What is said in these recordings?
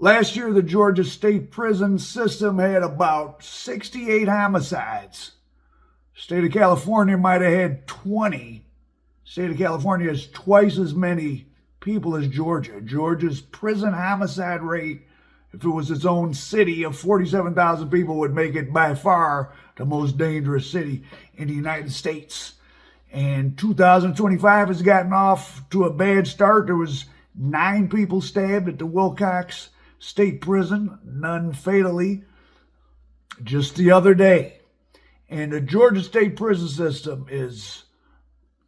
Last year, the Georgia State prison system had about 68 homicides. State of California might have had 20. State of California has twice as many people as Georgia. Georgia's prison homicide rate, if it was its own city of 47,000 people, would make it by far the most dangerous city in the United States. And 2025 has gotten off to a bad start. There was 9 people stabbed at the Wilcox State Prison, none fatally, just the other day. And the Georgia State prison system is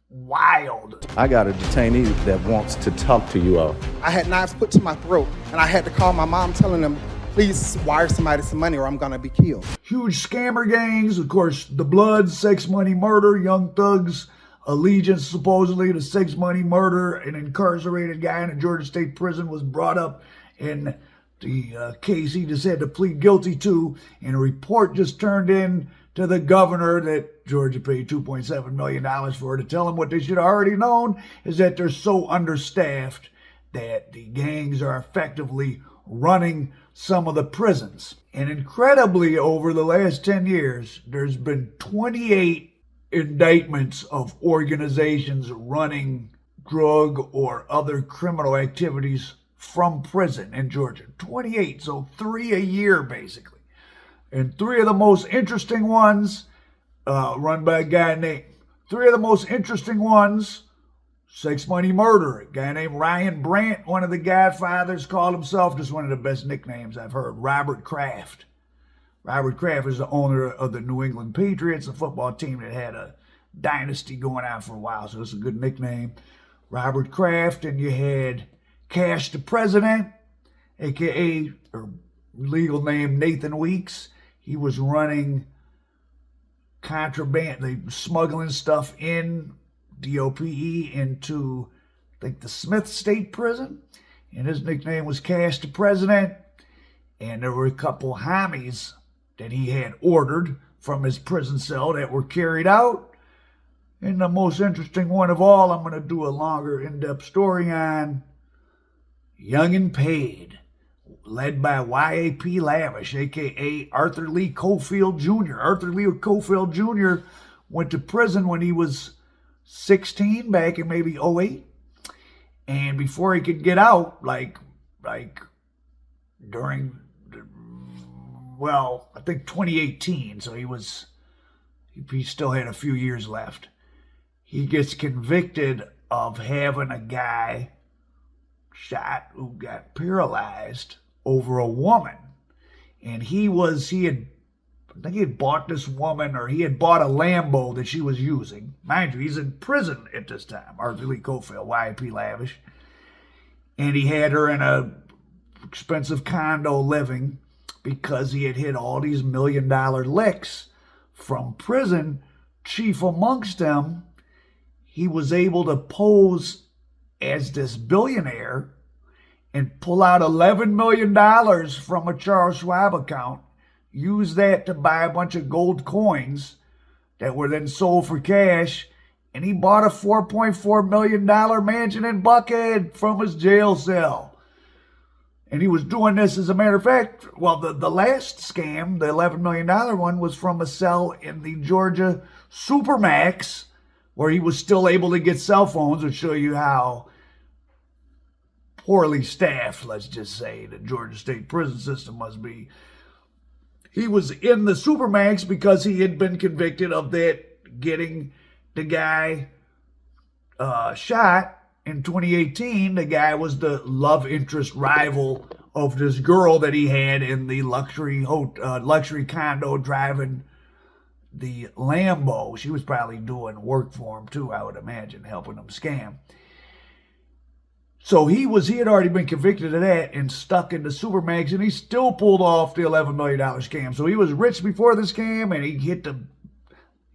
wild. I got a detainee that wants to talk to you all. I had knives put to my throat, and I had to call my mom telling them, please wire somebody some money or I'm going to be killed. Huge scammer gangs, of course, the Bloods, Sex Money Murder, Young Thugs, allegiance supposedly to Sex Money Murder. An incarcerated guy in a Georgia State prison was brought up in the case he just had to plead guilty to, and a report just turned in to the governor that Georgia paid $2.7 million for, to tell him what they should have already known, is that they're so understaffed that the gangs are effectively running some of the prisons. And incredibly, over the last 10 years, there's been 28 indictments of organizations running drug or other criminal activities from prison in Georgia. 28, so 3 a year basically. And 3 of the most interesting ones run by a guy named, 3 of the most interesting ones, Sex Money Murder. A guy named Ryan Brandt, one of the Godfathers, called himself, just one of the best nicknames I've heard, Robert Kraft. Robert Kraft is the owner of the New England Patriots, a football team that had a dynasty going on for a while, so it's a good nickname. Robert Kraft, and you had Cash the President, a.k.a. or legal name Nathan Weeks. He was running contraband, they smuggling stuff in, DOPE, into, I think, the Smith State Prison. And his nickname was Cash the President. And there were a couple homies that he had ordered from his prison cell that were carried out. And the most interesting one of all, I'm going to do a longer, in-depth story on, Young and Paid, led by Y.A.P. Lavish, a.k.a. Arthur Lee Cofield Jr. Arthur Lee Cofield Jr. went to prison when he was 16, back in maybe 08. And before he could get out, like during, I think 2018, so he still had a few years left. He gets convicted of having a guy shot who got paralyzed over a woman. And he had bought this woman, or he had bought a Lambo that she was using. Mind you, he's in prison at this time, Arthur Lee Cofield, Y.P. Lavish. And he had her in a expensive condo living because he had hit all these $1 million licks from prison. Chief amongst them, he was able to pose as this billionaire and pull out $11 million from a Charles Schwab account, use that to buy a bunch of gold coins that were then sold for cash, and he bought a $4.4 million mansion in Buckhead from his jail cell. And he was doing this, as a matter of fact, the last scam, the $11 million one, was from a cell in the Georgia Supermax, where he was still able to get cell phones, which show you how poorly staffed, let's just say, the Georgia State prison system must be. He was in the Supermax because he had been convicted of that, getting the guy shot in 2018. The guy was the love interest rival of this girl that he had in the luxury condo, driving the Lambo. She was probably doing work for him too, I would imagine, helping him scam. So he had already been convicted of that and stuck in the Supermax, and he still pulled off the $11 million scam. So he was rich before the scam, and he hit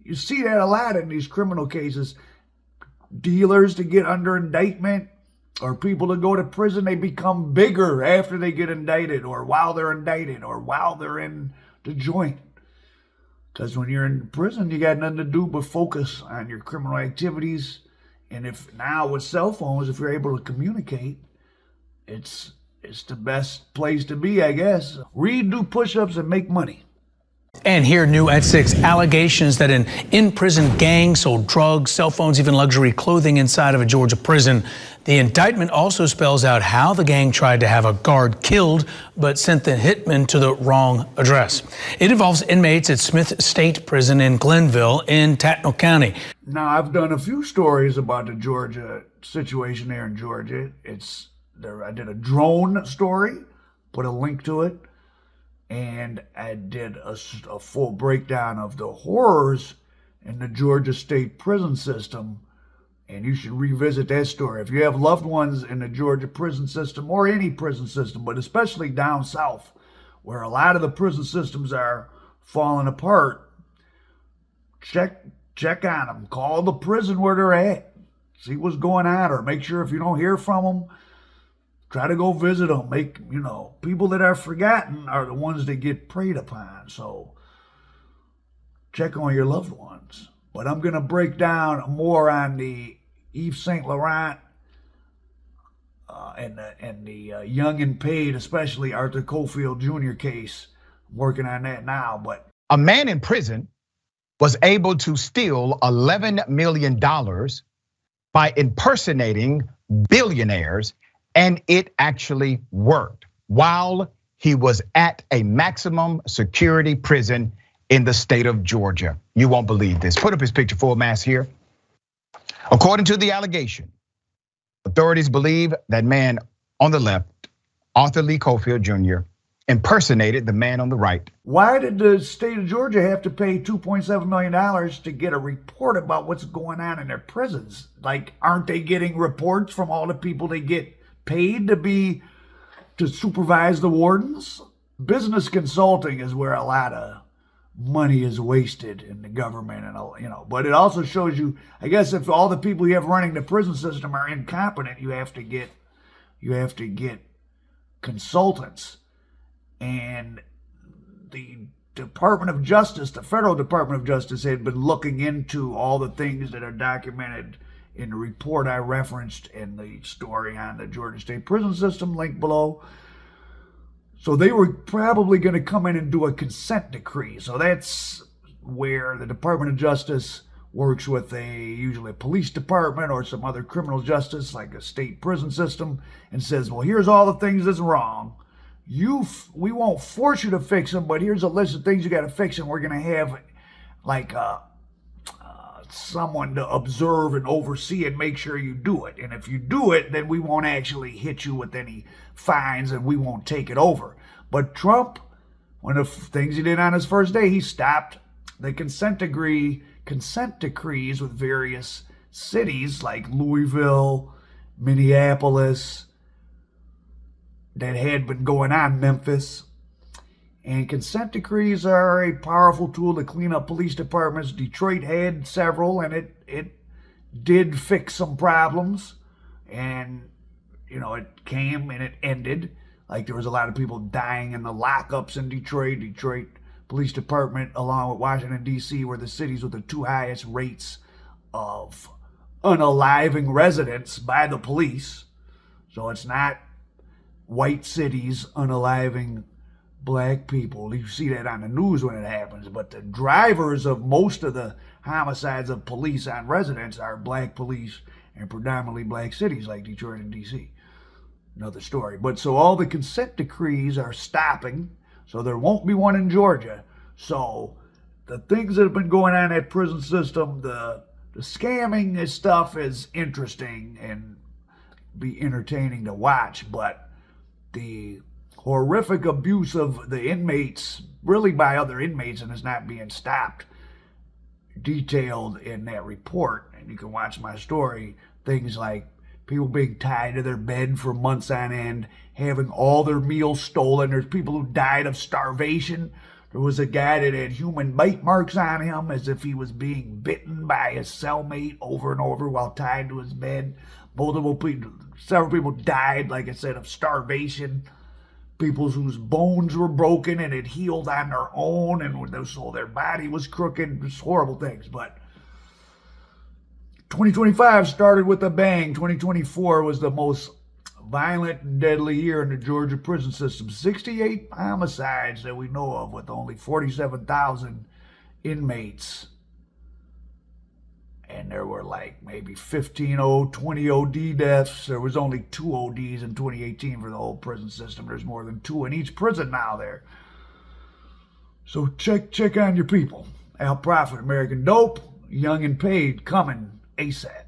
you see that a lot in these criminal cases. Dealers to get under indictment, or people to go to prison, they become bigger after they get indicted, or while they're indicted, or while they're in the joint. Because when you're in prison, you got nothing to do but focus on your criminal activities. And if now with cell phones, if you're able to communicate, it's it's the best place to be, I guess. Read, do push-ups, and make money. And here, new at 6, allegations that an in-prison gang sold drugs, cell phones, even luxury clothing inside of a Georgia prison. The indictment also spells out how the gang tried to have a guard killed, but sent the hitman to the wrong address. It involves inmates at Smith State Prison in Glenville in Tattnall County. Now, I've done a few stories about the Georgia situation there in Georgia. I did a drone story, put a link to it. And I did a full breakdown of the horrors in the Georgia State prison system. And you should revisit that story. If you have loved ones in the Georgia prison system or any prison system, but especially down south, where a lot of the prison systems are falling apart, check on them. Call the prison where they're at. See what's going on, or make sure if you don't hear from them, try to go visit them. People that are forgotten are the ones that get preyed upon. So check on your loved ones. But I'm going to break down more on the Yves Saint Laurent and the Young and Paid, especially Arthur Cofield Jr. case. I'm working on that now. But a man in prison was able to steal $11 million by impersonating billionaires, and it actually worked while he was at a maximum security prison in the state of Georgia. You won't believe this. Put up his picture full mass here. According to the allegation, authorities believe that man on the left, Arthur Lee Cofield Jr., impersonated the man on the right. Why did the state of Georgia have to pay $2.7 million to get a report about what's going on in their prisons? Like, aren't they getting reports from all the people they get paid to supervise the wardens? Business consulting is where a lot of money is wasted in the government, and but it also shows you, I guess, if all the people you have running the prison system are incompetent, you have to get consultants. And the Department of Justice, the federal Department of Justice, had been looking into all the things that are documented in the report I referenced in the story on the Georgia State prison system, link below. So they were probably going to come in and do a consent decree. So that's where the Department of Justice works with usually a police department or some other criminal justice, like a state prison system, and says, well, here's all the things that's wrong. We won't force you to fix them, but here's a list of things you got to fix, and we're going to have like someone to observe and oversee and make sure you do it. And if you do it, then we won't actually hit you with any fines and we won't take it over. But Trump, one of the things he did on his first day, he stopped the consent decrees with various cities like Louisville, Minneapolis, that had been going on, Memphis. And consent decrees are a powerful tool to clean up police departments. Detroit had several, and it did fix some problems. And, it came and it ended. Like, there was a lot of people dying in the lockups in Detroit. Detroit Police Department, along with Washington, D.C., were the cities with the two highest rates of unaliving residents by the police. So it's not white cities unaliving black people. You see that on the news when it happens, but the drivers of most of the homicides of police on residents are black police and predominantly black cities like Detroit and DC. Another story. But so all the consent decrees are stopping, so there won't be one in Georgia. So the things that have been going on in that prison system, the scamming and stuff is interesting and be entertaining to watch, but the horrific abuse of the inmates, really by other inmates, and is not being stopped, detailed in that report. And you can watch my story. Things like people being tied to their bed for months on end, having all their meals stolen. There's people who died of starvation. There was a guy that had human bite marks on him as if he was being bitten by his cellmate over and over while tied to his bed. Several people died, like I said, of starvation. People whose bones were broken and had healed on their own, and so their body was crooked. Just horrible things. But 2025 started with a bang. 2024 was the most violent and deadly year in the Georgia prison system. 68 homicides that we know of with only 47,000 inmates. And there were like maybe 15 20 OD deaths. There was only 2 ODs in 2018 for the whole prison system. There's more than 2 in each prison now there. So check on your people. Al Prophet, American Dope, Young and Paid, coming ASAP.